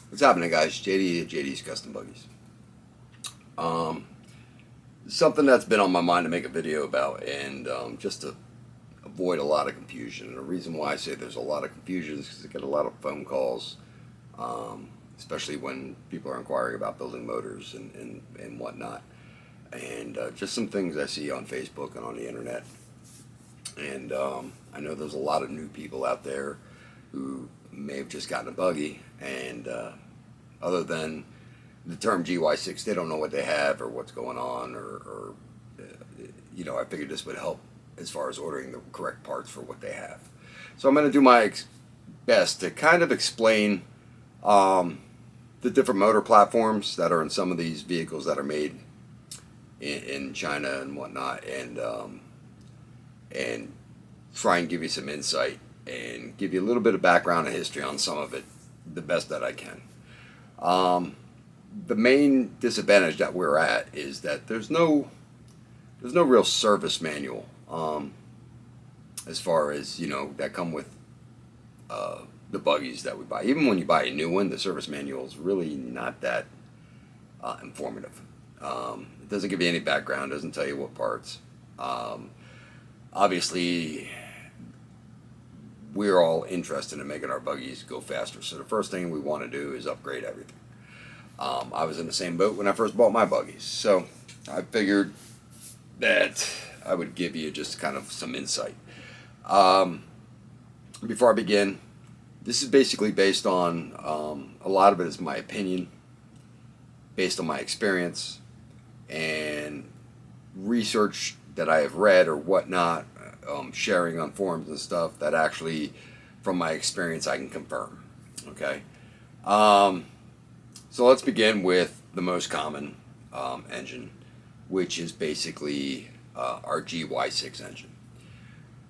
What's happening, guys? JD at JD's Custom Buggies. Um, Something that's been on my mind to make a video about, and just to avoid a lot of confusion. And the reason why I say there's a lot of confusion is because I get a lot of phone calls, especially when people are inquiring about building motors and whatnot. And just some things I see on Facebook and on the internet. And I know there's a lot of new people out there who may have just gotten a buggy, and other than the term GY6, they don't know what they have or what's going on, or I figured this would help as far as ordering the correct parts for what they have. So I'm going to do my best to kind of explain the different motor platforms that are in some of these vehicles that are made in China and whatnot, and try and give you some insight and give you a little bit of background and history on some of it, the best that I can. The main disadvantage that we're at is that there's no real service manual, as far as that come with the buggies that we buy. Even when you buy a new one, the service manual is really not that informative. It doesn't give you any background, doesn't tell you what parts. Obviously, we're all interested in making our buggies go faster, so the first thing we want to do is upgrade everything. I was in the same boat when I first bought my buggies, so I figured that I would give you just kind of some insight. Before I begin, this is basically based on, a lot of it is my opinion, based on my experience, and research that I have read or whatnot, sharing on forums and stuff that actually, from my experience, I can confirm. Okay? So let's begin with the most common engine, which is basically our GY6 engine.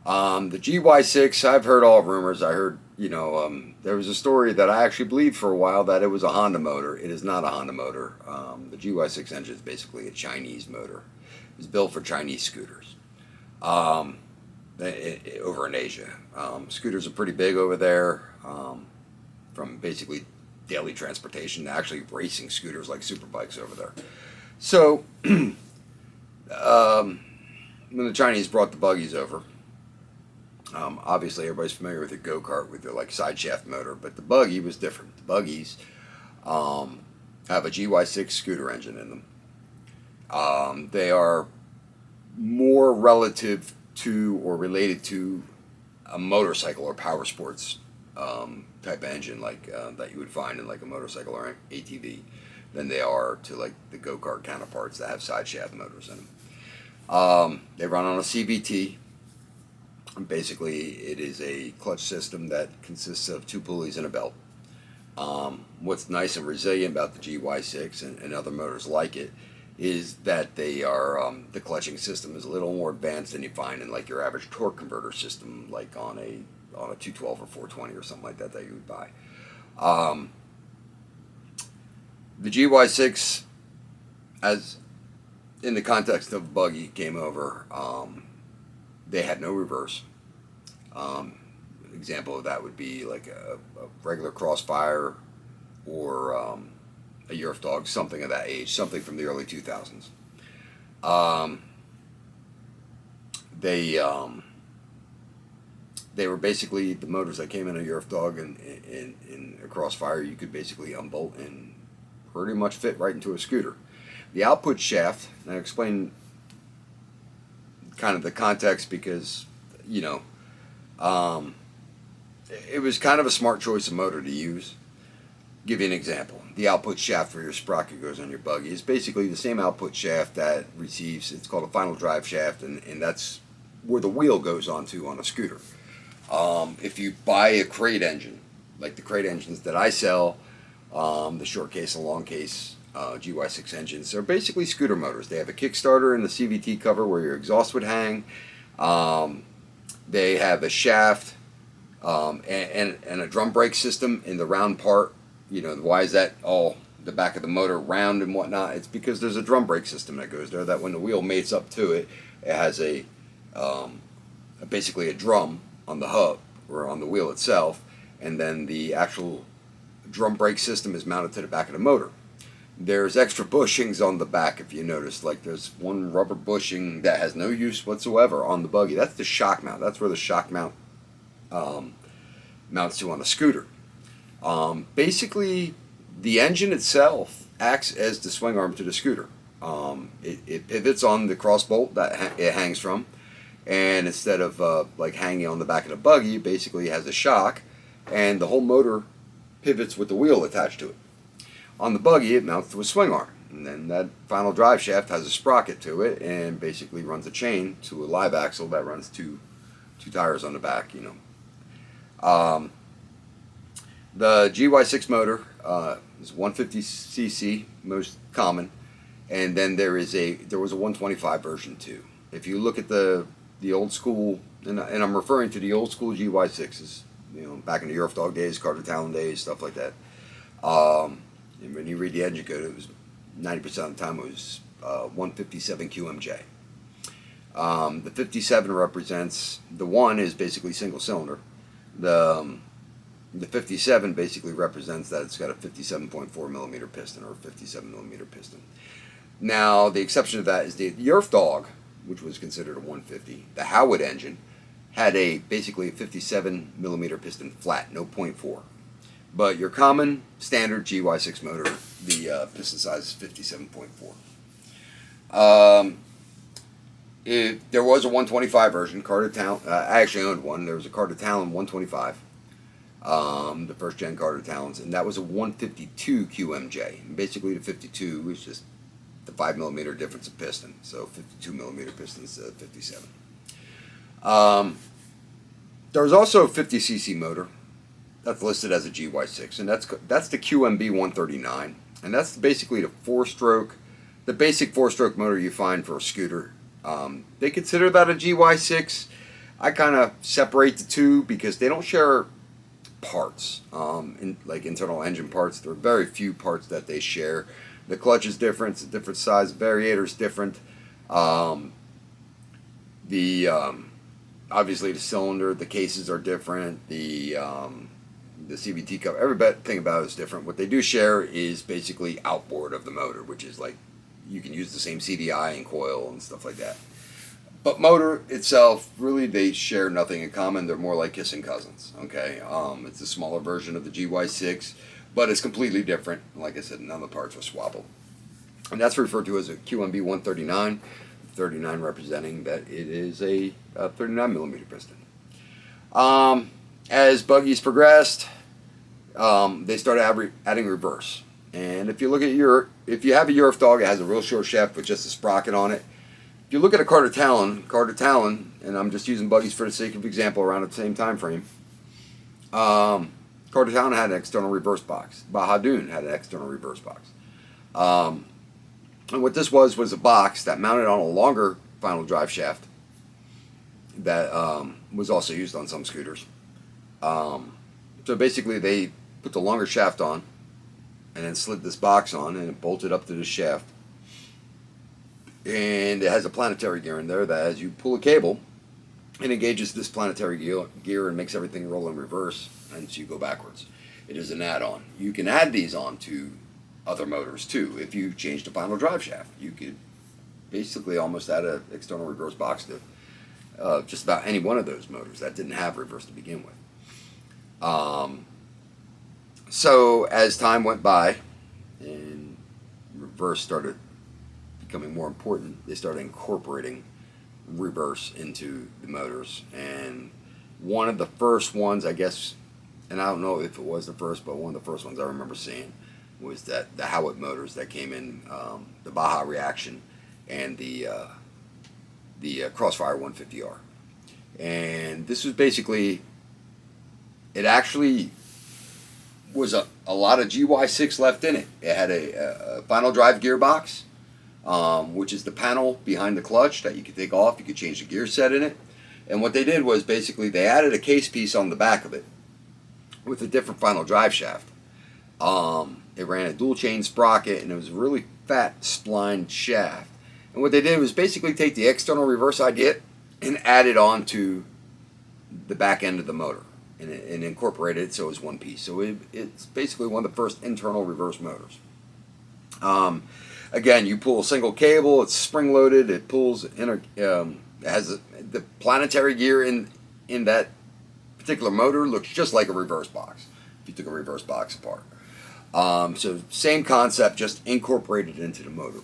The GY6, I've heard all rumors. I heard, there was a story that I actually believed for a while that it was a Honda motor. It is not a Honda motor. The GY6 engine is basically a Chinese motor. It's built for Chinese scooters over in Asia. Scooters are pretty big over there, from basically daily transportation to actually racing scooters like super bikes over there. So when the Chinese brought the buggies over, obviously everybody's familiar with the go-kart with the side shaft motor, but the buggy was different. The buggies have a GY6 scooter engine in them. They are more relative to or related to a motorcycle or power sports type of engine that you would find in a motorcycle or ATV than they are to the go-kart counterparts that have side shaft motors in them. They run on a CVT. Basically, it is a clutch system that consists of two pulleys and a belt. What's nice and resilient about the GY6 and other motors like it is that they are the clutching system is a little more advanced than you find in your average torque converter system, like on a 212 or 420 or something like that you would buy. The GY6, as in the context of buggy, came over. They had no reverse. Example of that would be a regular Crossfire or a Yerf Dog, something of that age, something from the early 2000s. They were basically the motors that came in a Yerf Dog and in a Crossfire. You could basically unbolt and pretty much fit right into a scooter. The output shaft, and I'll explain kind of the context because, it was kind of a smart choice of motor to use. Give you an example. The output shaft for your sprocket goes on your buggy is basically the same output shaft that receives, it's called a final drive shaft, and that's where the wheel goes onto on a scooter. If you buy a crate engine, like the crate engines that I sell, the short case and long case GY6 engines, they're basically scooter motors. They have a Kickstarter in the CVT cover where your exhaust would hang. They have a shaft and a drum brake system in the round part. Why is that all the back of the motor round and whatnot? It's because there's a drum brake system that goes there that when the wheel mates up to it, it has basically a drum on the hub or on the wheel itself, and then the actual drum brake system is mounted to the back of the motor. There's extra bushings on the back, if you notice. Like there's one rubber bushing that has no use whatsoever on the buggy. That's the shock mount. That's where the shock mount mounts to on a scooter. Basically, the engine itself acts as the swing arm to the scooter. It pivots on the cross bolt that it hangs from, and instead of like hanging on the back of the buggy, it basically has a shock, and the whole motor pivots with the wheel attached to it. On the buggy, it mounts to a swing arm, and then that final drive shaft has a sprocket to it, and basically runs a chain to a live axle that runs two tires on the back. The GY6 motor is 150cc, most common, and then there was a 125 version too. If you look at the old school, and I'm referring to the old school GY6s, back in the Earth Dog days, Carter Talon days, stuff like that. And when you read the engine code, it was 90% of the time it was 157 QMJ. The 57 represents, the 1 is basically single cylinder. The 57 basically represents that it's got a 57.4 millimeter piston or a 57 millimeter piston. Now, the exception to that is the Earth Dog, which was considered a 150. The Howard engine had basically a 57 millimeter piston flat, no .4. But your common standard GY6 motor, the piston size is 57.4. There was a 125 version. Carter Talon, I actually owned one. There was a Carter Talon 125, the first gen Carter Talons, and that was a 152 QMJ. And basically, the 52 was just the 5 millimeter difference of piston. So 52 millimeter piston instead of 57. There was also a 50cc motor that's listed as a GY6, and that's the QMB 139, and that's basically the basic four-stroke motor you find for a scooter. They consider that a GY6. I kind of separate the two because they don't share parts, like internal engine parts. There are very few parts that they share. The clutch is different, it's a different size, the variator is different. Obviously the cylinder, the cases are different, the CVT cover, everything about it is different. What they do share is basically outboard of the motor, which is like, you can use the same CDI and coil and stuff like that. But motor itself, really they share nothing in common. They're more like kissing cousins, okay? It's a smaller version of the GY6, but it's completely different. Like I said, none of the parts are swappable. And that's referred to as a QMB 139, 39 representing that it is a 39 millimeter piston. As buggies progressed, they started adding reverse. And if you look at if you have a Earth Dog, it has a real short shaft with just a sprocket on it. If you look at a Carter Talon, and I'm just using buggies for the sake of example around the same time frame, Carter Talon had an external reverse box. Bahadoon had an external reverse box. And what this was a box that mounted on a longer final drive shaft that was also used on some scooters. So basically they put the longer shaft on and then slid this box on and it bolted up to the shaft. And it has a planetary gear in there that as you pull a cable, it engages this planetary gear and makes everything roll in reverse, and so you go backwards. It is an add-on. You can add these on to other motors too. If you change the final drive shaft, you could basically almost add an external reverse box to just about any one of those motors that didn't have reverse to begin with. So as time went by and reverse started becoming more important, they started incorporating reverse into the motors. And one of the first ones, I guess, and I don't know if it was the first, but one of the first ones I remember seeing was the Howitt motors that came in, the Baja Reaction and the Crossfire 150R. And this was basically, it actually was a lot of GY6 left in it. It had a final drive gearbox, which is the panel behind the clutch that you could take off. You could change the gear set in it. And what they did was basically they added a case piece on the back of it with a different final drive shaft. It ran a dual chain sprocket and it was a really fat splined shaft. And what they did was basically take the external reverse idea and add it on to the back end of the motor. and incorporated it so it was one piece. So it's basically one of the first internal reverse motors. Again, you pull a single cable. It's spring loaded. It pulls it has the planetary gear in that particular motor looks just like a reverse box. If you took a reverse box apart. So same concept, just incorporated into the motor.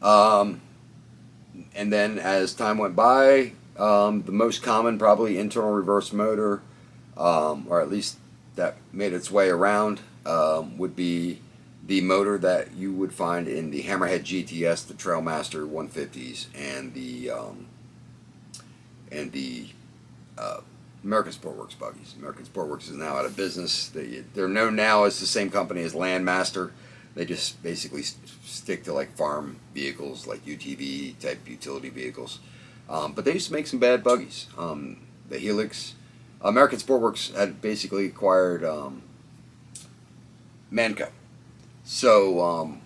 And then as time went by, the most common probably internal reverse motor, or at least that made its way around, would be the motor that you would find in the Hammerhead GTS, the Trailmaster 150s, and the American Sportworks buggies. American Sportworks is now out of business. They're known now as the same company as Landmaster. They just basically stick to like farm vehicles, like UTV type utility vehicles. But they used to make some bad buggies. The Helix, American Sportworks had basically acquired Manco. So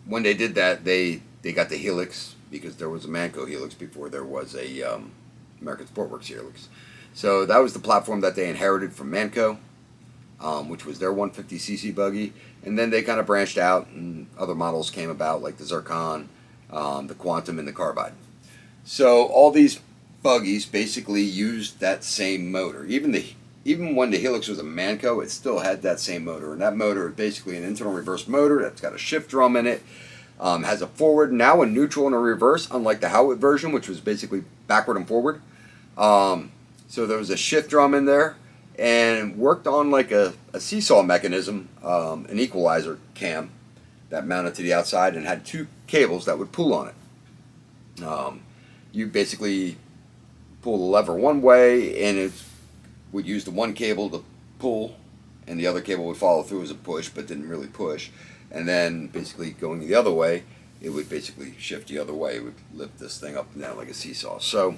when they did that, they got the Helix because there was a Manco Helix before there was a American Sportworks Helix. So that was the platform that they inherited from Manco, which was their 150cc buggy. And then they kind of branched out and other models came about like the Zircon, the Quantum, and the Carbide. So all these buggies basically used that same motor. Even when the Helix was a Manco, it still had that same motor. And that motor is basically an internal reverse motor that's got a shift drum in it. Has a forward, now a neutral and a reverse, unlike the Howitt version, which was basically backward and forward. So there was a shift drum in there and worked on like a seesaw mechanism, an equalizer cam that mounted to the outside and had two cables that would pull on it. You basically pull the lever one way and it would use the one cable to pull and the other cable would follow through as a push but didn't really push. And then basically going the other way, it would basically shift the other way. It would lift this thing up and down like a seesaw. So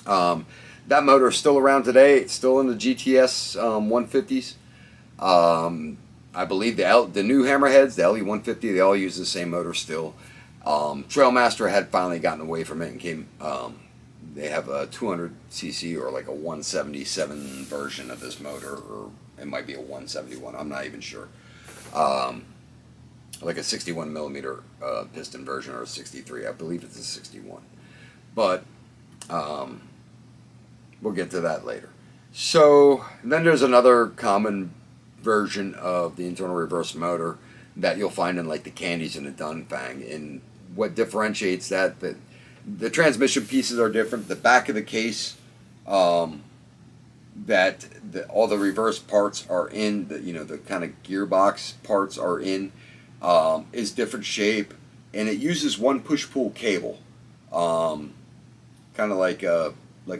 that motor is still around today. It's still in the GTS 150s. I believe the new Hammerheads, the LE150, they all use the same motor still. Trailmaster had finally gotten away from it and came. They have a 200cc or like a 177 version of this motor, or it might be a 171. I'm not even sure. Like a 61 millimeter piston version or a 63. I believe it's a 61. But we'll get to that later. So then there's another common version of the internal reverse motor that you'll find in like the Candies and the Dunfang. And what differentiates that the transmission pieces are different. The back of the case all the reverse parts are in, the kind of gearbox parts are in, is different shape, and it uses one push-pull cable, kind of like a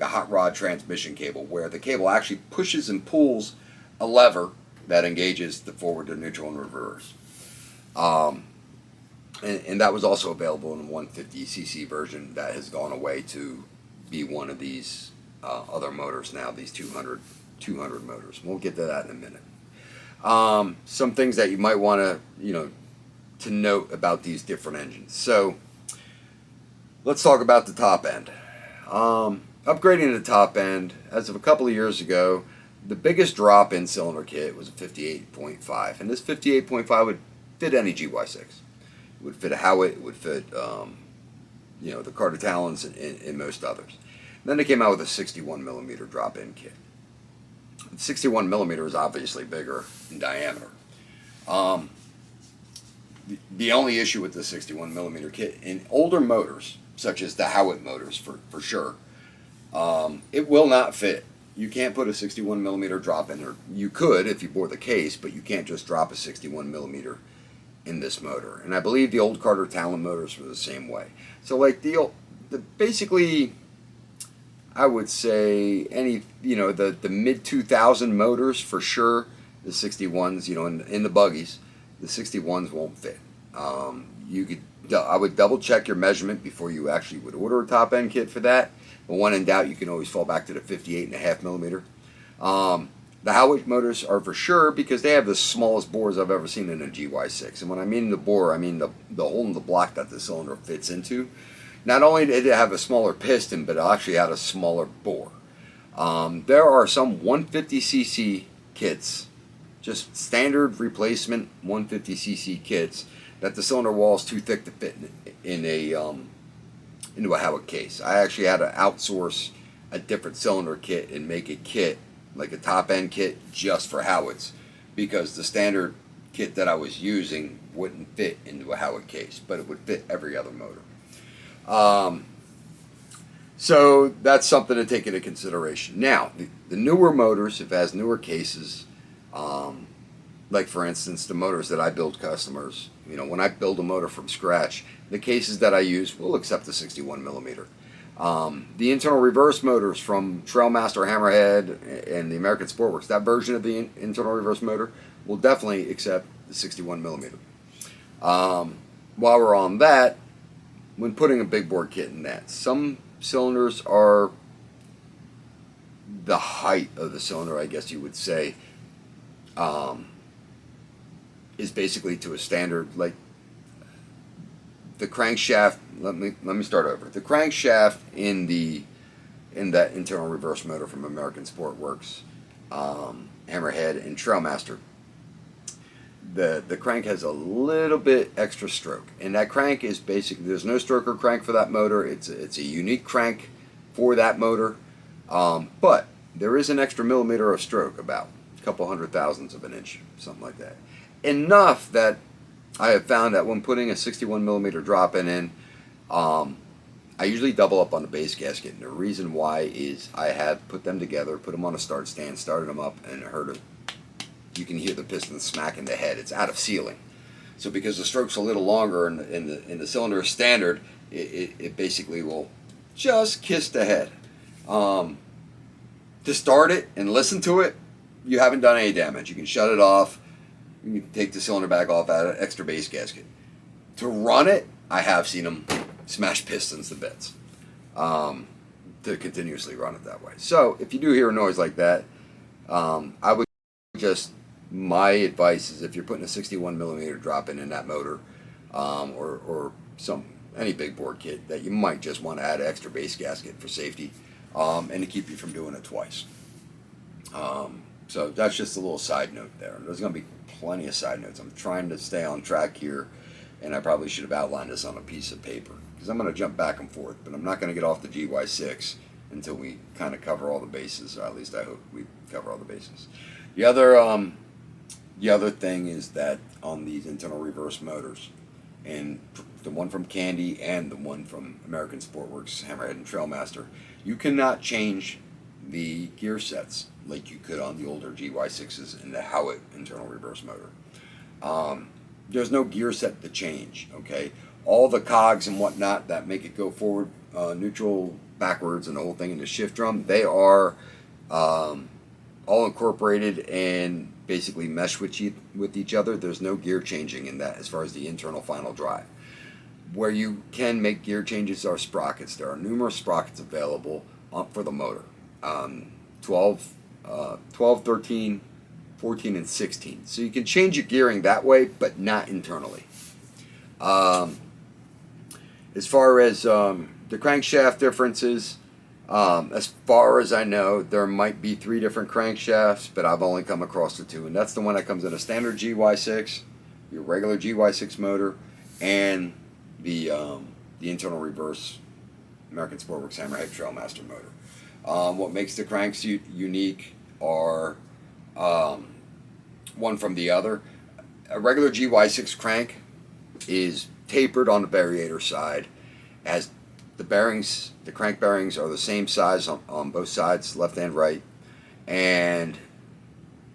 hot rod transmission cable, where the cable actually pushes and pulls a lever that engages the forward, the neutral, and reverse. And that was also available in the 150cc version that has gone away to be one of these other motors now, these 200 motors. We'll get to that in a minute. Some things that you might want to note about these different engines. So let's talk about the top end. Upgrading the top end, as of a couple of years ago, the biggest drop in cylinder kit was a 58.5, and this 58.5 would fit any GY6. It would fit a Howitt, it would fit the Carter Talons and most others. Then they came out with a 61 millimeter drop-in kit. 61 millimeter is obviously bigger in diameter. The only issue with the 61 millimeter kit in older motors, such as the Howitt motors for sure, it will not fit. You can't put a 61 millimeter drop in there. You could if you bore the case, but you can't just drop a 61 millimeter in this motor. And I believe the old Carter Talon motors were the same way. So like basically, I would say the mid 2000 motors for sure, the 61s, in the buggies, the 61s won't fit. I would double check your measurement before you actually would order a top end kit for that. But when in doubt, you can always fall back to the 58.5 millimeter. The Howitt motors are for sure because they have the smallest bores I've ever seen in a GY6. And when I mean the bore, I mean the hole in the block that the cylinder fits into. Not only did it have a smaller piston, but it actually had a smaller bore. There are some 150cc kits, just standard replacement 150cc kits, that the cylinder wall is too thick to fit in a into a Howitt case. I actually had to outsource a different cylinder kit and make a kit, like a top end kit, just for Howitts, because the standard kit that I was using wouldn't fit into a Howitt case, but it would fit every other motor. So that's something to take into consideration. Now, the newer motors, if it has newer cases, like for instance, the motors that I build customers, when I build a motor from scratch, the cases that I use will accept the 61 millimeter. The internal reverse motors from Trailmaster, Hammerhead, and the American Sportworks, that version of the internal reverse motor will definitely accept the 61 millimeter. While we're on that, when putting a big bore kit in that, some cylinders are the height of the cylinder, I guess you would say, is basically to a standard, like the crankshaft. Let me start over. The crankshaft in that internal reverse motor from American Sportworks, Hammerhead, and Trailmaster, the crank has a little bit extra stroke, and that crank is basically, there's no stroker crank for that motor. It's a unique crank for that motor, but there is an extra millimeter of stroke, about a couple hundred thousandths of an inch, something like that. Enough that I have found that when putting a 61 millimeter drop in, I usually double up on the base gasket, and the reason why is I have put them together, put them on a start stand, started them up, and you can hear the piston smack in the head. It's out of sealing. So because the stroke's a little longer in the cylinder standard, it basically will just kiss the head. To start it and listen to it, you haven't done any damage. You can shut it off. You can take the cylinder back off, add an extra base gasket. To run it, I have seen them smash pistons to bits, to continuously run it that way. So if you do hear a noise like that, I would my advice is, if you're putting a 61 millimeter drop in that motor, or any big bore kit, that you might just want to add an extra base gasket for safety, and to keep you from doing it twice. So that's just a little side note there. There's going to be plenty of side notes. I'm trying to stay on track here, and I probably should have outlined this on a piece of paper, because I'm going to jump back and forth, but I'm not going to get off the GY6 until we kind of cover all the bases, or at least I hope we cover all the bases. The other thing is that on these internal reverse motors, and the one from Candy and the one from American Sportworks, Hammerhead, and Trailmaster, you cannot change the gear sets like you could on the older GY6s and the Howitt internal reverse motor. There's no gear set to change, okay? All the cogs and whatnot that make it go forward, neutral, backwards, and the whole thing in the shift drum, they are all incorporated and basically mesh with each other. There's no gear changing in that as far as the internal final drive. Where you can make gear changes are sprockets. There are numerous sprockets available for the motor. 12, 13, 14, and 16. So you can change your gearing that way, but not internally. As far as the crankshaft differences, as far as I know, there might be 3 different crankshafts, but I've only come across the 2, and that's the one that comes in a standard GY6, your regular GY6 motor, and the internal reverse American Sportworks Hammerhead Trailmaster motor. What makes the cranks unique are one from the other. A regular GY6 crank is tapered on the variator side, as the bearings, the crank bearings are the same size on both sides, left and right, and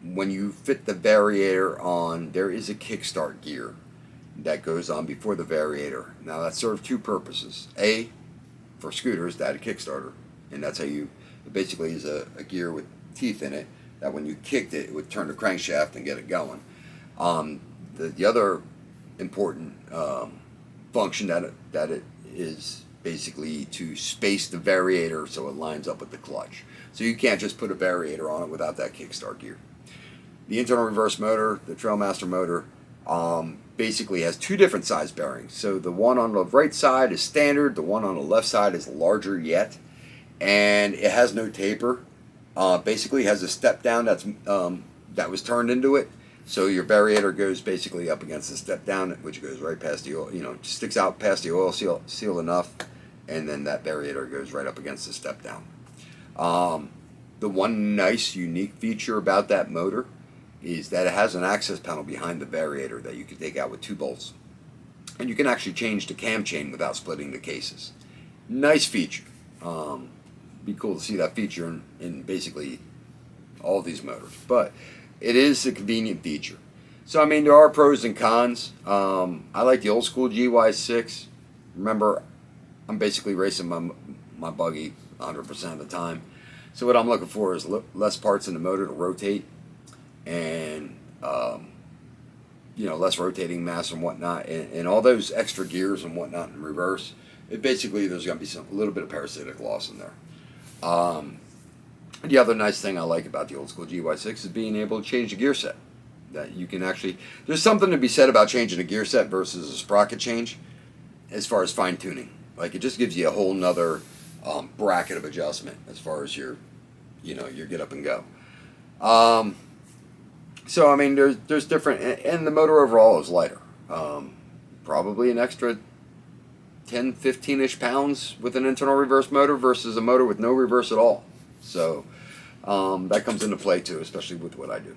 when you fit the variator on, there is a kickstart gear that goes on before the variator. Now that serves 2 purposes. A, for scooters, that a Kickstarter, and that's how it basically is a gear with teeth in it, that when you kicked it, it would turn the crankshaft and get it going. The other important function that it is basically to space the variator so it lines up with the clutch. So you can't just put a variator on it without that kickstart gear. The internal reverse motor, the Trailmaster motor, basically has 2 different size bearings. So the one on the right side is standard, the one on the left side is larger yet, and it has no taper. basically has a step down that was turned into it. So your variator goes basically up against the step down, which goes right past the oil, sticks out past the oil seal enough, and then that variator goes right up against the step down. The one nice, unique feature about that motor is that it has an access panel behind the variator that you can take out with 2 bolts. And you can actually change the cam chain without splitting the cases. Nice feature. Be cool to see that feature in basically all these motors. But it is a convenient feature. So, I mean, there are pros and cons. I like the old school GY6. Remember, I'm basically racing my buggy 100% of the time. So what I'm looking for is less parts in the motor to rotate, and less rotating mass and whatnot, and all those extra gears and whatnot in reverse. Basically, there's going to be a little bit of parasitic loss in there. The other nice thing I like about the old school GY6 is being able to change the gear set. That you can actually, there's something to be said about changing a gear set versus a sprocket change, as far as fine tuning. Like, it just gives you a whole nother bracket of adjustment as far as your get up and go. So I mean, there's different, and the motor overall is lighter. Probably an extra 10, 15-ish pounds with an internal reverse motor versus a motor with no reverse at all. So that comes into play too, especially with what I do.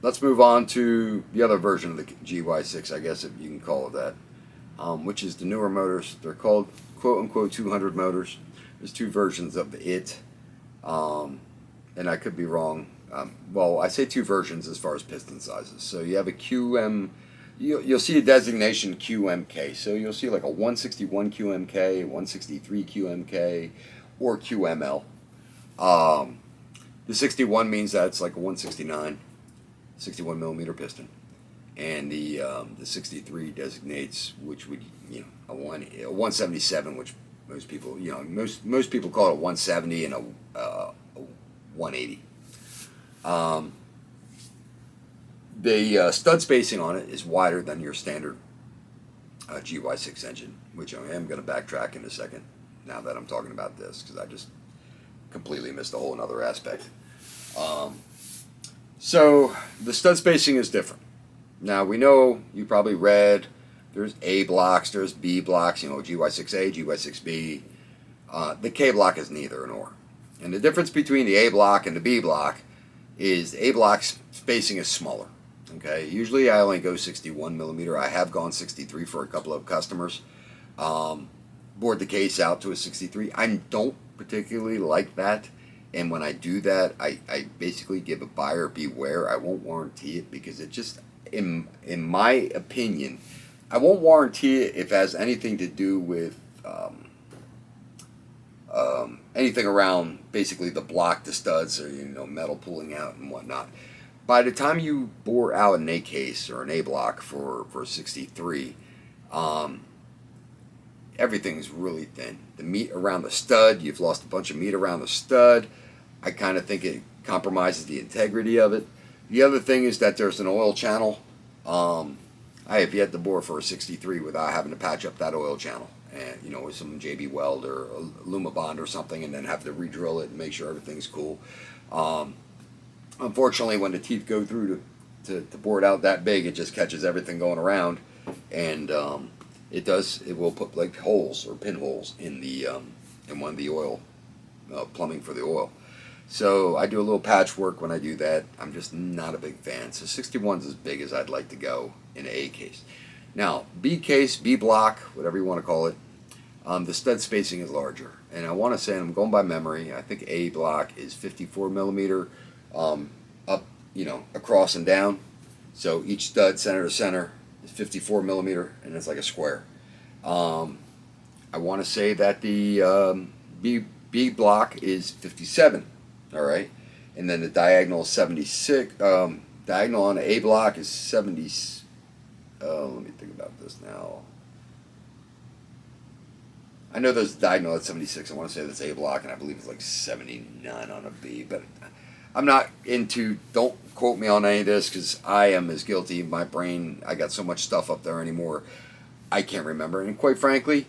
Let's move on to the other version of the GY6, I guess, if you can call it that, which is the newer motors. They're called quote-unquote 200 motors. There's 2 versions of it, and I could be wrong. Well, I say 2 versions as far as piston sizes. So you have a QM, you'll see a designation QMK. So you'll see like a 161 QMK, 163 QMK, or QML. The 61 means that it's like a 169, 61 millimeter piston, and the 63 designates which would a 177, which most people most people call it a 170 and a 180. The stud spacing on it is wider than your standard GY6 engine, which I am going to backtrack in a second now that I'm talking about this, because I just completely missed a whole another aspect. So the stud spacing is different. Now, we know, you probably read, there's A blocks, there's B blocks, GY6A, GY6B. The K block is neither nor. And the difference between the A block and the B block is the A block spacing is smaller. Okay, usually I only go 61 millimeter. I have gone 63 for a couple of customers. Bored the case out to a 63. I don't particularly like that. And when I do that, I basically give a buyer beware. I won't warranty it, because it just, in my opinion, I won't warranty it if it has anything to do with anything around basically the block, the studs, or metal pulling out and whatnot. By the time you bore out an A case or an A block for 63, everything's really thin. The meat around the stud, you've lost a bunch of meat around the stud. I kind of think it compromises the integrity of it. The other thing is that there's an oil channel. I have yet to bore for a 63 without having to patch up that oil channel, and with some JB Weld or a Lumabond or something, and then have to re-drill it and make sure everything's cool. Unfortunately, when the teeth go through to bore it out that big, it just catches everything going around, and it will put like holes or pinholes in the in one of the oil plumbing for the oil. So I do a little patchwork when I do that. I'm just not a big fan. So 61's as big as I'd like to go in an A case. Now, B case, B block, whatever you want to call it, the stud spacing is larger. And I want to say, and I'm going by memory, I think A block is 54 millimeter up, across and down. So each stud center to center is 54 millimeter, and it's like a square. I want to say that the B block is 57. All right, and then the diagonal is 76. Diagonal on the A block is 70. Let me think about this now. I know there's a diagonal at 76. I want to say that's A block, and I believe it's like 79 on a B. But I'm not into. Don't quote me on any of this, because I am as guilty. My brain, I got so much stuff up there anymore, I can't remember. And quite frankly,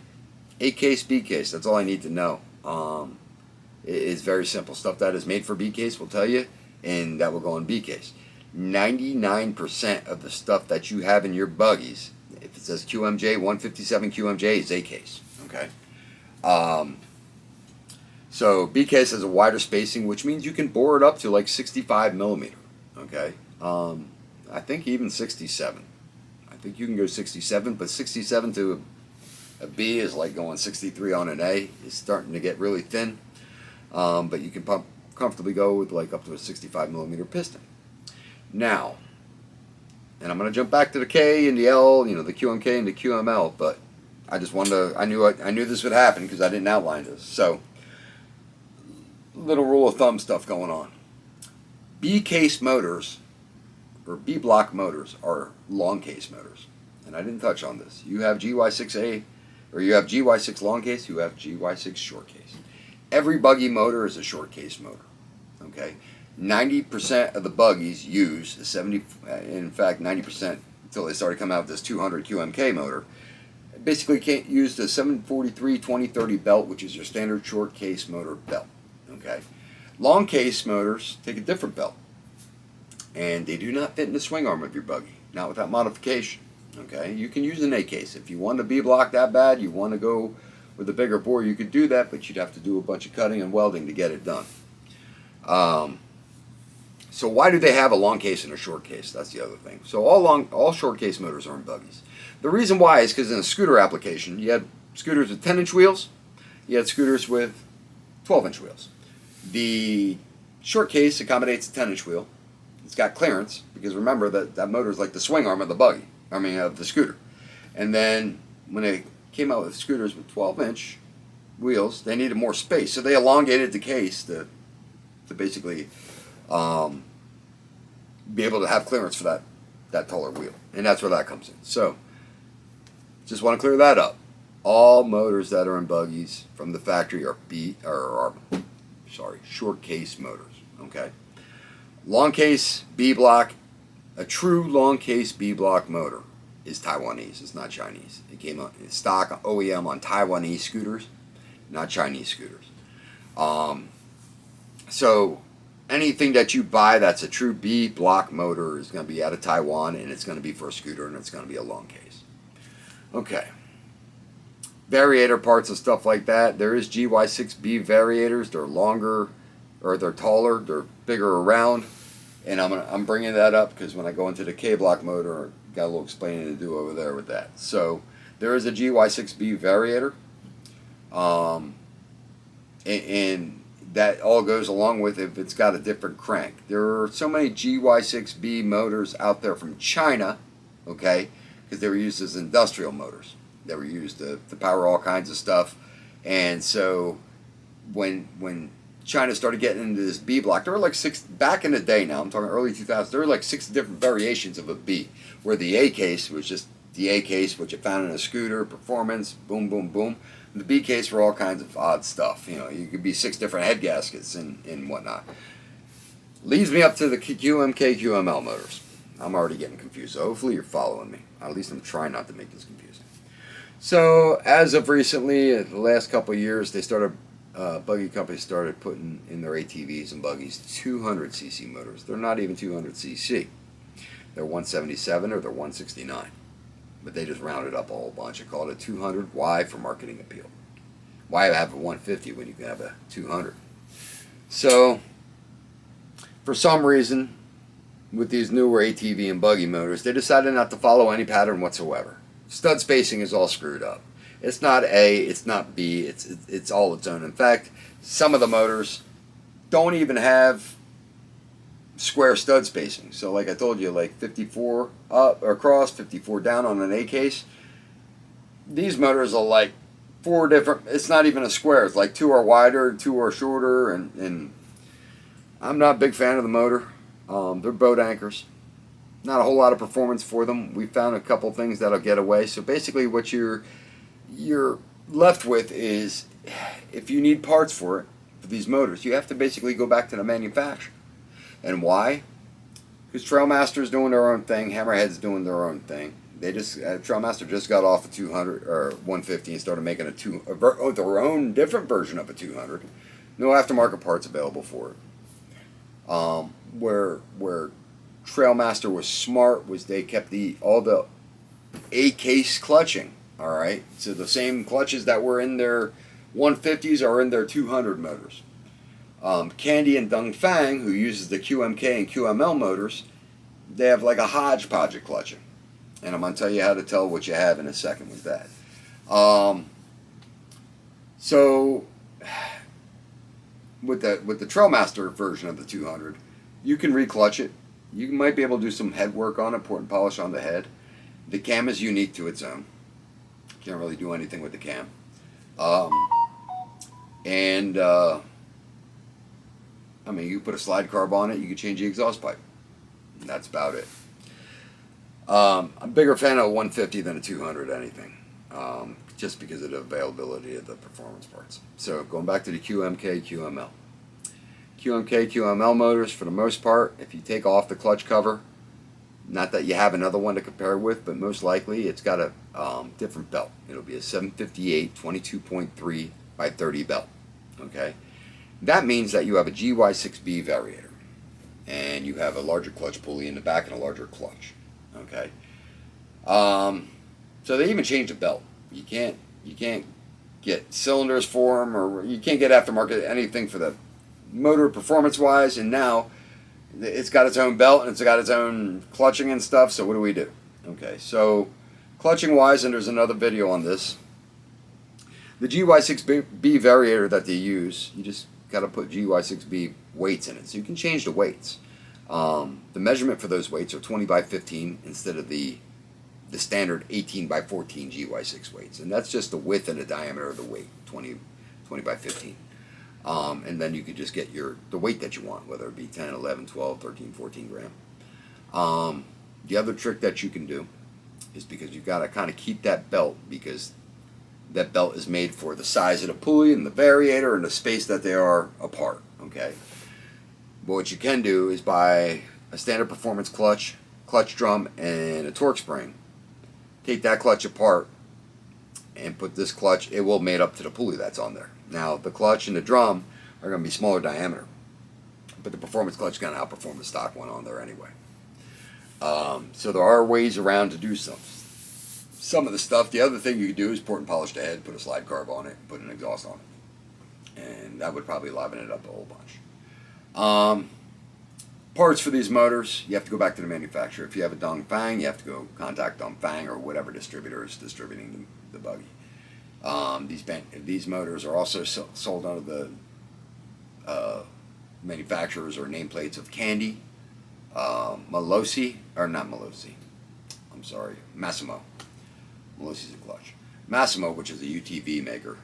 A case, B case. That's all I need to know. It is very simple. Stuff that is made for B case will tell you, and that will go in B case. 99% of the stuff that you have in your buggies, if it says QMJ 157 QMJ, is A case. Okay. So B case has a wider spacing, which means you can bore it up to like 65 millimeter. Okay. I think even 67. I think you can go 67, but 67 to a B is like going 63 on an A. It's starting to get really thin. But you can comfortably go with like up to a 65 millimeter piston. Now, and I'm going to jump back to the K and the L, the QMK and the QML, but I just wanted to, I knew this would happen because I didn't outline this. So, little rule of thumb stuff going on. B case motors, or B block motors, are long case motors. And I didn't touch on this. You have GY6A, or you have GY6 long case, you have GY6 short case. Every buggy motor is a short case motor. Okay? 90% of the buggies use a 70, in fact 90% until they started coming out with this 200 QMK motor, basically can't use the 743 2030 belt, which is your standard short case motor belt. Okay? Long case motors take a different belt, and they do not fit in the swing arm of your buggy, not without modification. Okay? You can use an A case. If you want to B block that bad, you want to go with a bigger bore, you could do that, but you'd have to do a bunch of cutting and welding to get it done. So why do they have a long case and a short case? That's the other thing. So all short case motors are in buggies. The reason why is because in a scooter application, you had scooters with 10-inch wheels, you had scooters with 12-inch wheels. The short case accommodates a 10-inch wheel. It's got clearance, because remember that motor is like the swing arm of the scooter. And then when they came out with scooters with 12-inch wheels, they needed more space, so they elongated the case to basically be able to have clearance for that taller wheel, and that's where that comes in. So, just want to clear that up. All motors that are in buggies from the factory are short case motors. Okay, long case B block, a true long case B block motor is Taiwanese. It's not Chinese. It came out stock OEM on Taiwanese scooters, not Chinese scooters. So anything that you buy that's a true B block motor is going to be out of Taiwan, and it's going to be for a scooter, and it's going to be a long case. Okay. Variator parts and stuff like that. There is GY6B variators. They're longer, or they're taller. They're bigger around. And I'm bringing that up because when I go into the K block motor, got a little explaining to do over there with that. So there is a GY6B variator, and that all goes along with if it's got a different crank. There are so many GY6B motors out there from China, okay, because they were used as industrial motors. They were used to power all kinds of stuff. And so when China started getting into this B block, there were like 6, back in the day now, I'm talking early 2000s, there were like 6 different variations of a B, where the A case was just the A case, which you found in a scooter, performance, boom, boom, boom. The B case for all kinds of odd stuff. You could be 6 different head gaskets and whatnot. Leads me up to the QMK, QML motors. I'm already getting confused, so hopefully you're following me. At least I'm trying not to make this confusing. So as of recently, the last couple of years, they started, buggy companies started putting in their ATVs and buggies 200cc motors. They're not even 200cc. They're 177 or they're 169. But they just rounded up a whole bunch and called it 200. Why? For marketing appeal. Why have a 150 when you can have a 200? So, for some reason, with these newer ATV and buggy motors, they decided not to follow any pattern whatsoever. Stud spacing is all screwed up. It's not A, it's not B, it's all its own. In fact, some of the motors don't even have square stud spacing. So like I told you, like 54 up or across, 54 down on an A case. These motors are like 4 different, it's not even a square. It's like 2 are wider, 2 are shorter, and I'm not a big fan of the motor. They're boat anchors. Not a whole lot of performance for them. We found a couple things that'll get away. So basically what you're left with is, if you need parts for these motors, you have to basically go back to the manufacturer. And why? Because Trailmaster's doing their own thing, Hammerhead's doing their own thing. They just Trailmaster just got off a 200 or 150 and started making their own different version of a 200. No aftermarket parts available for it. Where Trailmaster was smart was they kept all the A case clutching. All right, so the same clutches that were in their 150s are in their 200 motors. Candy and Dongfang, who uses the QMK and QML motors, they have like a hodgepodge of clutching. And I'm going to tell you how to tell what you have in a second with that. So with the Trailmaster version of the 200, you can reclutch it. You might be able to do some head work on it, port and polish on the head. The cam is unique to its own. Can't really do anything with the cam. I mean, you put a slide carb on it, you can change the exhaust pipe. And that's about it. I'm a bigger fan of a 150 than a 200 anything, just because of the availability of the performance parts. So going back to the QMK, QML. QMK, QML motors, for the most part, if you take off the clutch cover, not that you have another one to compare with, but most likely it's got a different belt. It'll be a 758 22.3 by 30 belt. Okay, that means that you have a GY6B variator, and you have a larger clutch pulley in the back and a larger clutch. Okay, so they even changed the belt. You can't get cylinders for them, or you can't get aftermarket anything for the motor performance wise. And now it's got its own belt and it's got its own clutching and stuff. So what do we do? Okay, so clutching wise, and there's another video on this. The GY6B variator that they use, you just got to put GY6B weights in it, so you can change the weights. The measurement for those weights are 20 by 15 instead of the standard 18 by 14 GY6 weights, and that's just the width and the diameter of the weight, 20 by 15. And then you could just get the weight that you want, whether it be 10, 11, 12, 13, 14 gram. The other trick that you can do is, because you've got to kind of keep that belt, because that belt is made for the size of the pulley and the variator and the space that they are apart. Okay. But what you can do is buy a standard performance clutch drum, and a torque spring. Take that clutch apart and put this clutch. It will mate up to the pulley that's on there. Now the clutch and the drum are going to be smaller diameter, but the performance clutch is going to outperform the stock one on there anyway. So there are ways around to do some of the stuff. The other thing you could do is port and polish the head, put a slide carb on it, put an exhaust on it, and that would probably liven it up a whole bunch. Parts for these motors, you have to go back to the manufacturer. If you have a Dongfang, you have to go contact Dongfang or whatever distributor is distributing the Buggy. These motors are also sold under the manufacturers or nameplates of Candy, Massimo. Malosi's a clutch. Massimo, which is a UTV maker,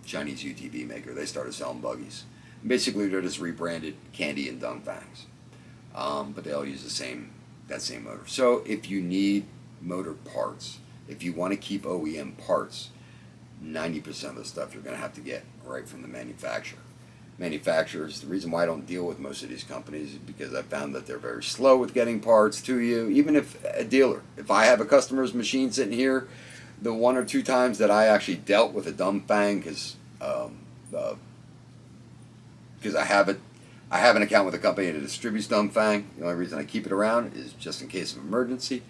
Chinese UTV maker, they started selling Buggies. Basically, they're just rebranded Candy and Dongfangs, but they all use that same motor. So if you need motor parts, if you want to keep OEM parts, 90% of the stuff you're going to have to get right from the manufacturer. Manufacturers, the reason why I don't deal with most of these companies is because I found that they're very slow with getting parts to you. Even if a dealer, if I have a customer's machine sitting here, the one or two times that I actually dealt with a Dongfang, because I have an account with a company that distributes Dongfang. The only reason I keep it around is just in case of emergency,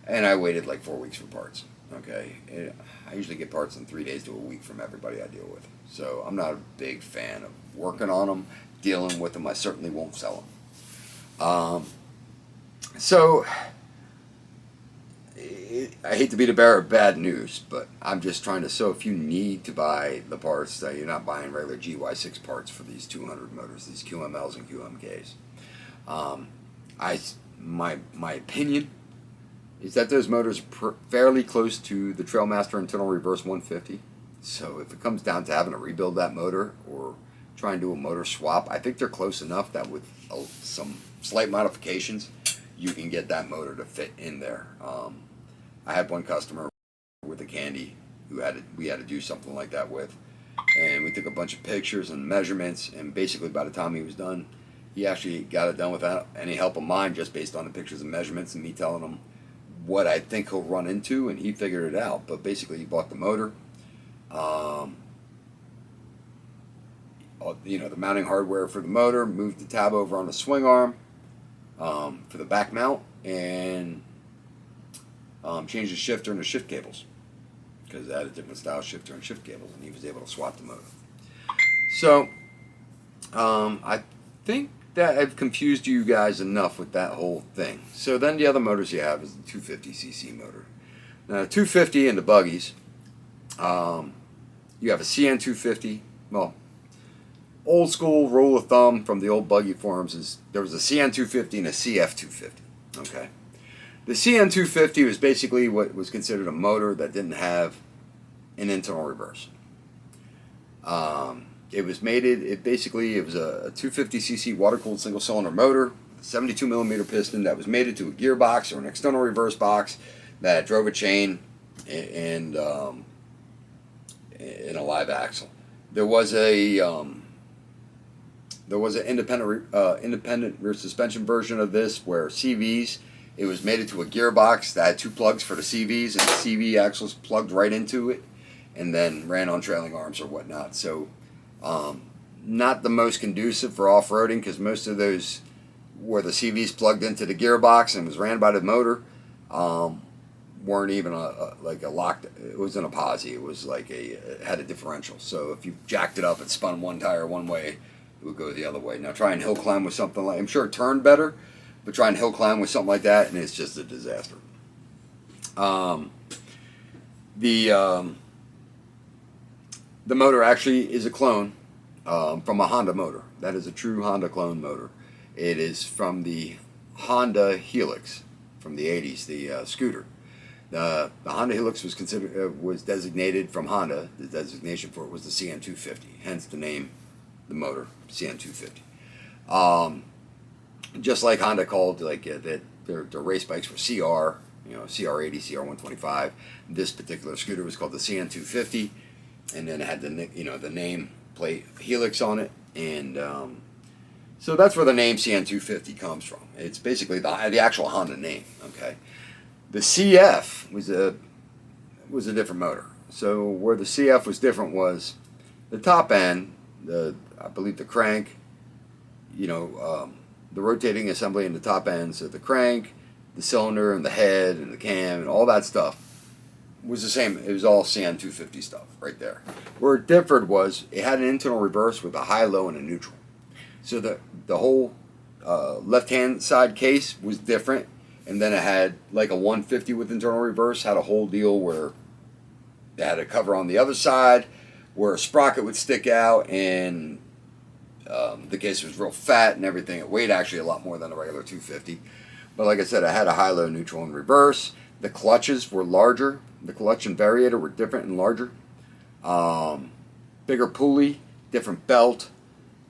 and I waited like 4 weeks for parts. Okay, I usually get parts in 3 days to a week from everybody I deal with. So I'm not a big fan of working on them, dealing with them. I certainly won't sell them. I hate to be the bearer of bad news, but I'm just trying to. So if you need to buy the parts, that you're not buying regular GY6 parts for these 200 motors, these QMLs and QMKs. My opinion is that those motors are fairly close to the Trailmaster internal reverse 150. So if it comes down to having to rebuild that motor or try and do a motor swap, I think they're close enough that with some slight modifications, you can get that motor to fit in there. I had one customer with a Candy who we had to do something like that with, and we took a bunch of pictures and measurements, and basically by the time he was done, he actually got it done without any help of mine, just based on the pictures and measurements and me telling him what I think he'll run into, and he figured it out. But basically, he bought the motor, the mounting hardware for the motor, moved the tab over on the swing arm for the back mount, and changed the shifter and the shift cables because it had a different style shifter and shift cables, and he was able to swap the motor. So I think that I've confused you guys enough with that whole thing. So then the other motors you have is the 250cc motor. Now, 250 in the buggies, you have a CN250. Well, old school rule of thumb from the old buggy forums is there was a CN250 and a CF250. Okay. The CN250 was basically what was considered a motor that didn't have an internal reverse. It was mated. It was a 250cc water-cooled single-cylinder motor, 72 millimeter piston that was mated to a gearbox or an external reverse box that drove a chain and a live axle. There was an independent rear suspension version of this where CVs. It was mated to a gearbox that had two plugs for the CVs, and the CV axles plugged right into it, and then ran on trailing arms or whatnot. So, not the most conducive for off-roading because most of those where the CVs plugged into the gearbox and was ran by the motor weren't even a locked. It wasn't a posi. It was it had a differential. So if you jacked it up and spun one tire one way, it would go the other way. Now try and hill climb with something I'm sure it turned better, but try and hill climb with something like that, and it's just a disaster. The motor actually is a clone from a Honda motor. That is a true Honda clone motor. It is from the Honda Helix from the 80s, the scooter. The Honda Helix was designated from Honda. The designation for it was the CN250, hence the name, the motor, CN250. Just like Honda called their race bikes were CR, CR80, CR125. This particular scooter was called the CN250, and then it had the name plate Helix on it, and so that's where the name CN250 comes from. It's basically the actual Honda name. Okay, the CF was a different motor. So where the CF was different was the top end, I believe the crank, the rotating assembly in the top end, so the crank, the cylinder, and the head, and the cam, and all that stuff was the same. It was all CN250 stuff right there. Where it differed was it had an internal reverse with a high, low, and a neutral. So the whole left-hand side case was different, and then it had like a 150 with internal reverse, had a whole deal where it had a cover on the other side where a sprocket would stick out, and the case was real fat and everything. It weighed actually a lot more than a regular 250. But like I said, I had a high, low, neutral, and reverse. The clutches were larger. The clutch and variator were different and larger. Bigger pulley, different belt.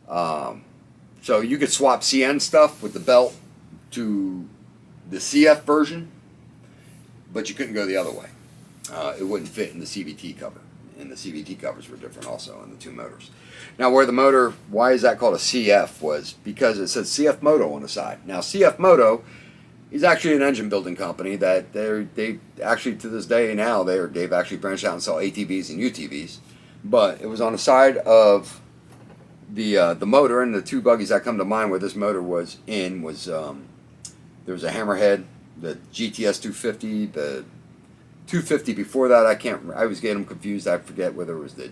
So you could swap CN stuff with the belt to the CF version, but you couldn't go the other way. It wouldn't fit in the CVT cover. And the CVT covers were different also in the two motors. Now, why is that called a CF, was because it says CF Moto on the side. Now, CF Moto is actually an engine building company that they actually to this day now they've actually branched out and sell ATVs and UTVs. But it was on the side of the motor, and the two buggies that come to mind where this motor was there was a Hammerhead, the GTS 250, the 250 before that, I was getting them confused. I forget whether it was the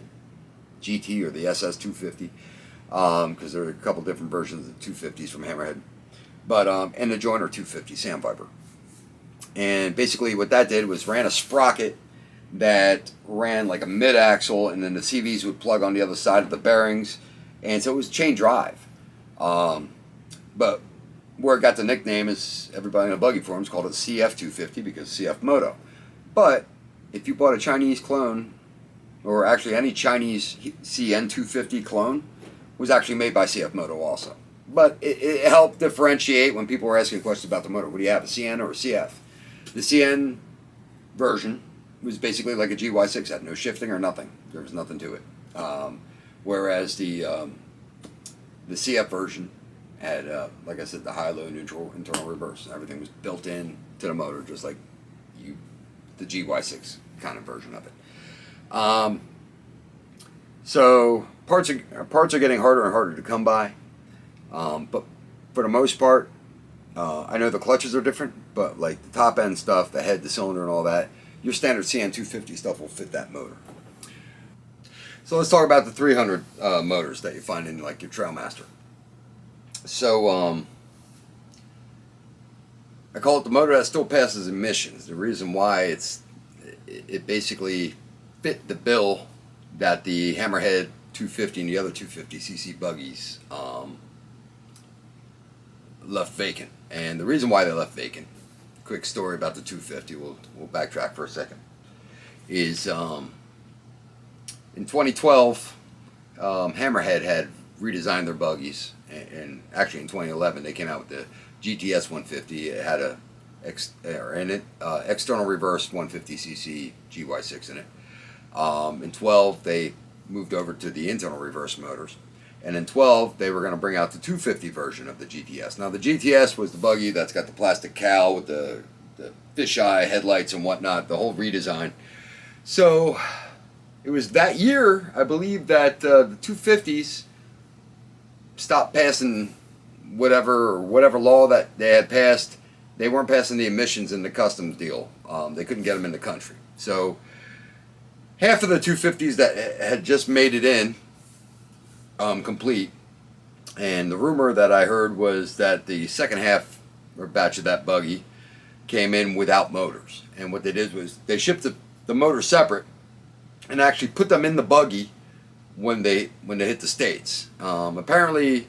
GT or the SS 250, because there are a couple different versions of the 250s from Hammerhead. But and the Joiner 250 Sandviper. And basically what that did was ran a sprocket that ran like a mid-axle, and then the CVs would plug on the other side of the bearings, and so it was chain drive. But where it got the nickname is everybody in the buggy forums called it CF 250 because CF Moto. But if you bought a Chinese clone, or actually any Chinese CN250 clone, was actually made by CF Moto also. But it helped differentiate when people were asking questions about the motor. What do you have, a CN or a CF? The CN version was basically like a GY6, had no shifting or nothing. There was nothing to it. Whereas the CF version had, like I said, the high, low, neutral, internal reverse. Everything was built in to the motor, just like the GY6 kind of version of it. So parts are getting harder and harder to come by, but for the most part, I know the clutches are different, but like the top end stuff, the head, the cylinder, and all that, your standard CN 250 stuff will fit that motor. So let's talk about the 300 motors that you find in like your Trailmaster. So I call it the motor that still passes emissions. The reason why it basically fit the bill that the Hammerhead 250 and the other 250cc buggies left vacant. And the reason why they left vacant, quick story about the 250, we'll backtrack for a second, is in 2012, Hammerhead had redesigned their buggies, and actually in 2011 they came out with the GTS 150. It had external reverse 150cc GY6 in it. In 12 they moved over to the internal reverse motors, and in 12 they were going to bring out the 250 version of the GTS. Now the GTS was the buggy that's got the plastic cowl with the fisheye headlights and whatnot, the whole redesign. So it was that year, I believe, that the 250s stopped passing whatever law that they had passed. They weren't passing the emissions in the customs deal. They couldn't get them in the country. So half of the 250s that had just made it in complete, and the rumor that I heard was that the second half or batch of that buggy came in without motors. And what they did was they shipped the motors separate and actually put them in the buggy when they hit the States. Apparently,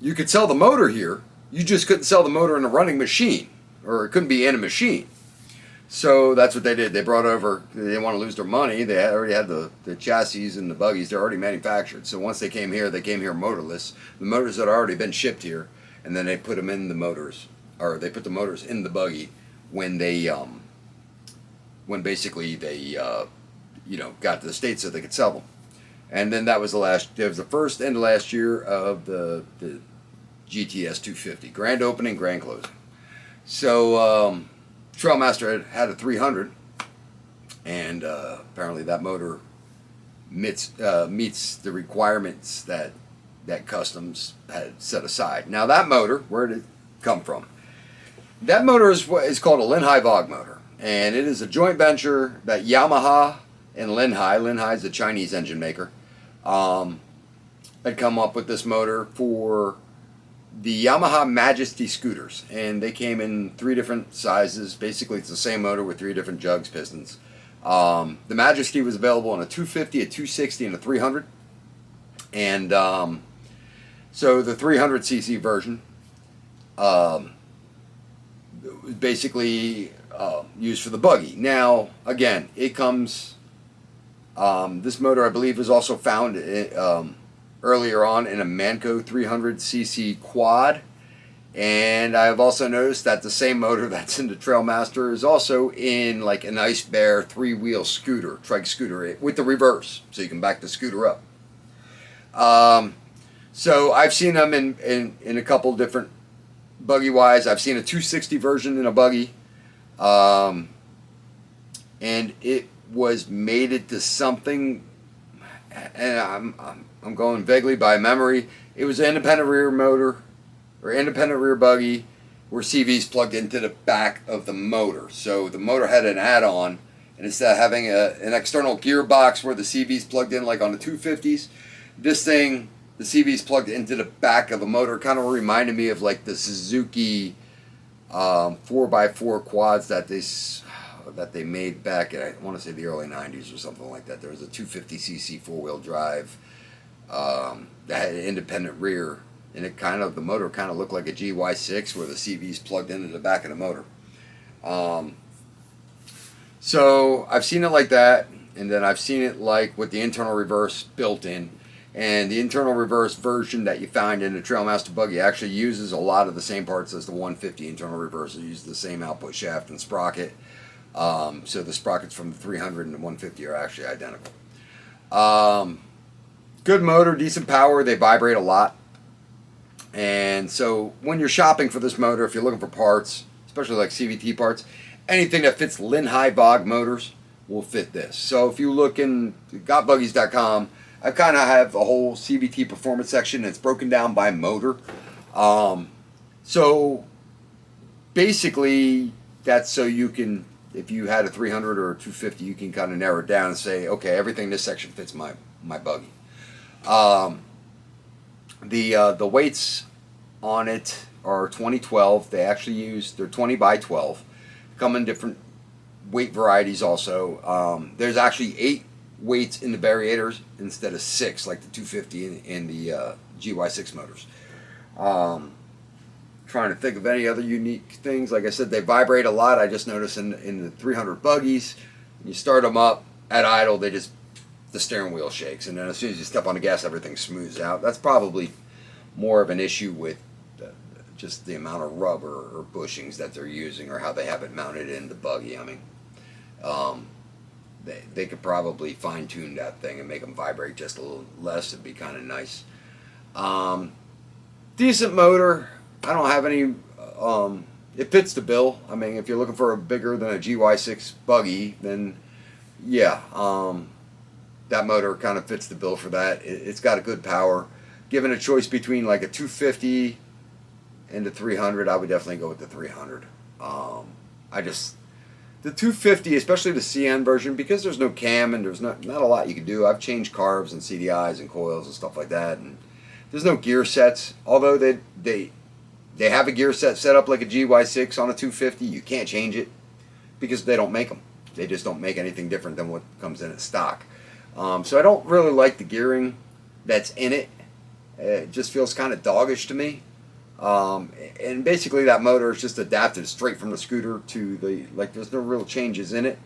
you could sell the motor here. You just couldn't sell the motor in a running machine, or it couldn't be in a machine. So that's what they did. They brought over, they didn't want to lose their money. They already had the chassis and the buggies. They're already manufactured. So once they came here motorless. The motors had already been shipped here, and then they put them in the motors, or they put the motors in the buggy when they, when basically they, got to the States so they could sell them. And then that was the first and the last year of the GTS 250. Grand opening, grand closing. So Trailmaster had a 300, and apparently that motor meets the requirements that Customs had set aside. Now that motor, where did it come from? That motor is what is called a Linhai Vogue motor, and it is a joint venture that Yamaha and Linhai is a Chinese engine maker, had come up with this motor for the Yamaha Majesty scooters, and they came in 3 different sizes. Basically, it's the same motor with 3 different jugs, pistons. The Majesty was available in a 250, a 260, and a 300. And so the 300cc version basically used for the buggy. Now, again, it comes. This motor, I believe, was also found earlier on in a Manco 300cc quad, and I've also noticed that the same motor that's in the Trailmaster is also in like an Ice Bear 3-wheel scooter, trike scooter, with the reverse, so you can back the scooter up. So I've seen them in a couple different buggy wise. I've seen a 260 version in a buggy, and it was mated to something, and I'm going vaguely by memory. It was an independent rear motor, or independent rear buggy, where CVs plugged into the back of the motor. So the motor had an add-on, and instead of having an external gearbox where the CVs plugged in like on the 250s, this thing, the CVs plugged into the back of a motor. Kind of reminded me of like the Suzuki 4x4 quads that they made back in, I want to say, the early 90s or something like that. There was a 250cc 4-wheel drive that had an independent rear, and the motor kind of looked like a GY6 where the CVs plugged into the back of the motor. So I've seen it like that, and then I've seen it like with the internal reverse built in. And the internal reverse version that you find in the Trailmaster buggy actually uses a lot of the same parts as the 150 internal reverse. It uses the same output shaft and sprocket. So the sprockets from the 300 and the 150 are actually identical. Good motor, decent power. They vibrate a lot. And so when you're shopping for this motor, if you're looking for parts, especially like CVT parts, anything that fits Lin-High Bog motors will fit this. So if you look in gotbuggies.com, I kind of have a whole CVT performance section that's broken down by motor. So basically, that's so you can, if you had a 300 or a 250, you can kind of narrow it down and say, okay, everything in this section fits my buggy. The weights on it are 2012. They actually they're 20 by 12. Come in different weight varieties also. There's actually 8 weights in the variators instead of 6 like the 250 in the GY6 motors. Trying to think of any other unique things. Like I said, they vibrate a lot. I just noticed in the 300 buggies, when you start them up at idle, the steering wheel shakes, and then as soon as you step on the gas, everything smooths out. That's probably more of an issue with just the amount of rubber or bushings that they're using, or how they have it mounted in the buggy. I mean, they could probably fine tune that thing and make them vibrate just a little less. It'd be kind of nice. Decent motor. I don't have any. It fits the bill. I mean, if you're looking for a bigger than a GY6 buggy, then yeah, that motor kind of fits the bill for that. It's got a good power. Given a choice between like a 250 and a 300, I would definitely go with the 300. The 250, especially the CN version, because there's no cam and there's not a lot you can do. I've changed carbs and CDIs and coils and stuff like that, and there's no gear sets. Although they have a gear set up like a GY6 on a 250, you can't change it because they don't make them. They just don't make anything different than what comes in at stock. So I don't really like the gearing that's in it. It just feels kind of doggish to me. And basically that motor is just adapted straight from the scooter to there's no real changes in it.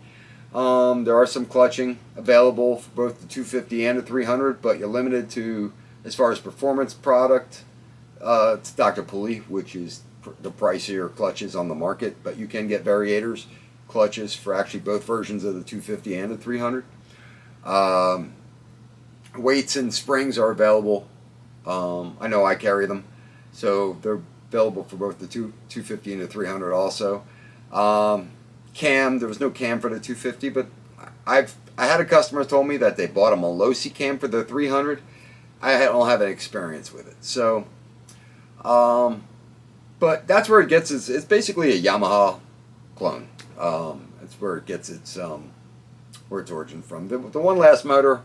There are some clutching available for both the 250 and the 300, but you're limited to, as far as performance product, it's Dr. Pulley, which is the pricier clutches on the market, but you can get variators clutches for actually both versions of the 250 and the 300. Weights and springs are available. I know I carry them, so they're available for both the 250 and the 300 also. Cam, there was no cam for the 250, but I had a customer told me that they bought a Melosi cam for the 300. I don't have an experience with it, so but that's where it gets it's basically a Yamaha clone. That's where it gets its origin from. The one last motor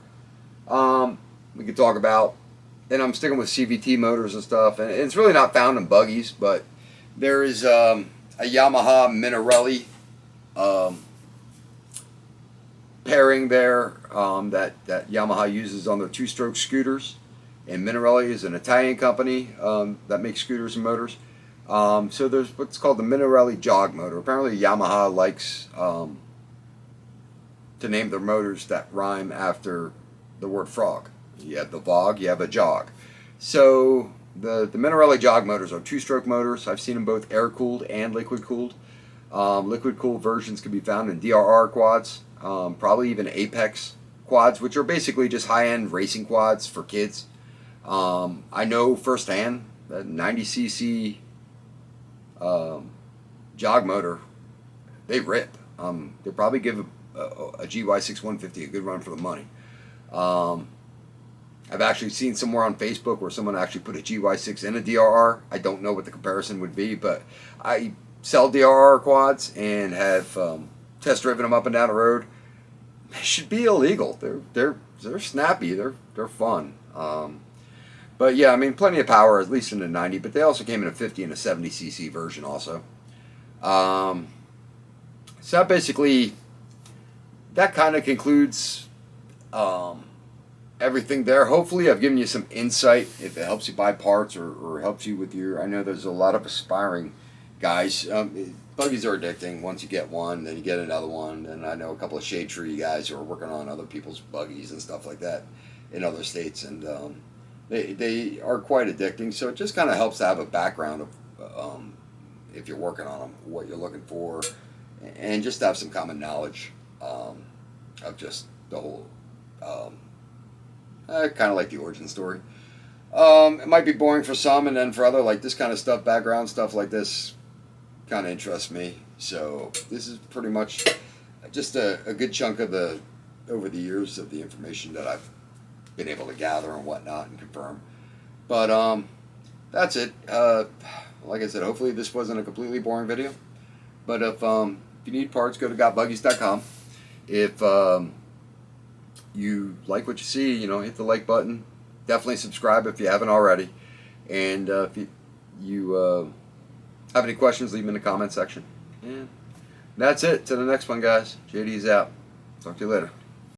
we could talk about, and I'm sticking with CVT motors and stuff, and it's really not found in buggies, but there is a Yamaha Minarelli pairing there that Yamaha uses on their two-stroke scooters. And Minarelli is an Italian company that makes scooters and motors. So there's what's called the Minarelli jog motor. Apparently Yamaha likes to name their motors that rhyme after the word frog. You have the Vogue, you have a jog. So the Minarelli jog motors are two-stroke motors. I've seen them both air-cooled and liquid-cooled. Liquid-cooled versions can be found in DRR quads, probably even Apex quads, which are basically just high-end racing quads for kids. I know firsthand that 90cc jog motor, they rip. They probably give a GY6 150 a good run for the money. I've actually seen somewhere on Facebook where someone actually put a GY6 in a DRR. I don't know what the comparison would be, but I sell DRR quads and have test driven them up and down the road. They should be illegal. They're snappy. They're fun. But yeah, I mean, plenty of power, at least in the 90, but they also came in a 50 and a 70cc version also. So that basically, that kind of concludes everything there. Hopefully I've given you some insight, if it helps you buy parts or helps you with I know there's a lot of aspiring guys. Buggies are addicting. Once you get one, then you get another one. And I know a couple of shade tree guys who are working on other people's buggies and stuff like that in other states, and they are quite addicting. So it just kind of helps to have a background of if you're working on them, what you're looking for, and just to have some common knowledge of just the whole, kind of like the origin story. It might be boring for some, and then for other, like this kind of stuff, background stuff like this, kind of interests me. So this is pretty much just a good chunk of over the years of the information that I've been able to gather and whatnot and confirm. But that's it. Like I said, hopefully this wasn't a completely boring video. But if you need parts, go to gotbuggies.com. If you like what you see, hit the like button. Definitely subscribe if you haven't already. And if you have any questions, leave them in the comment section. And that's it. To the next one, guys. JD's out. Talk to you later.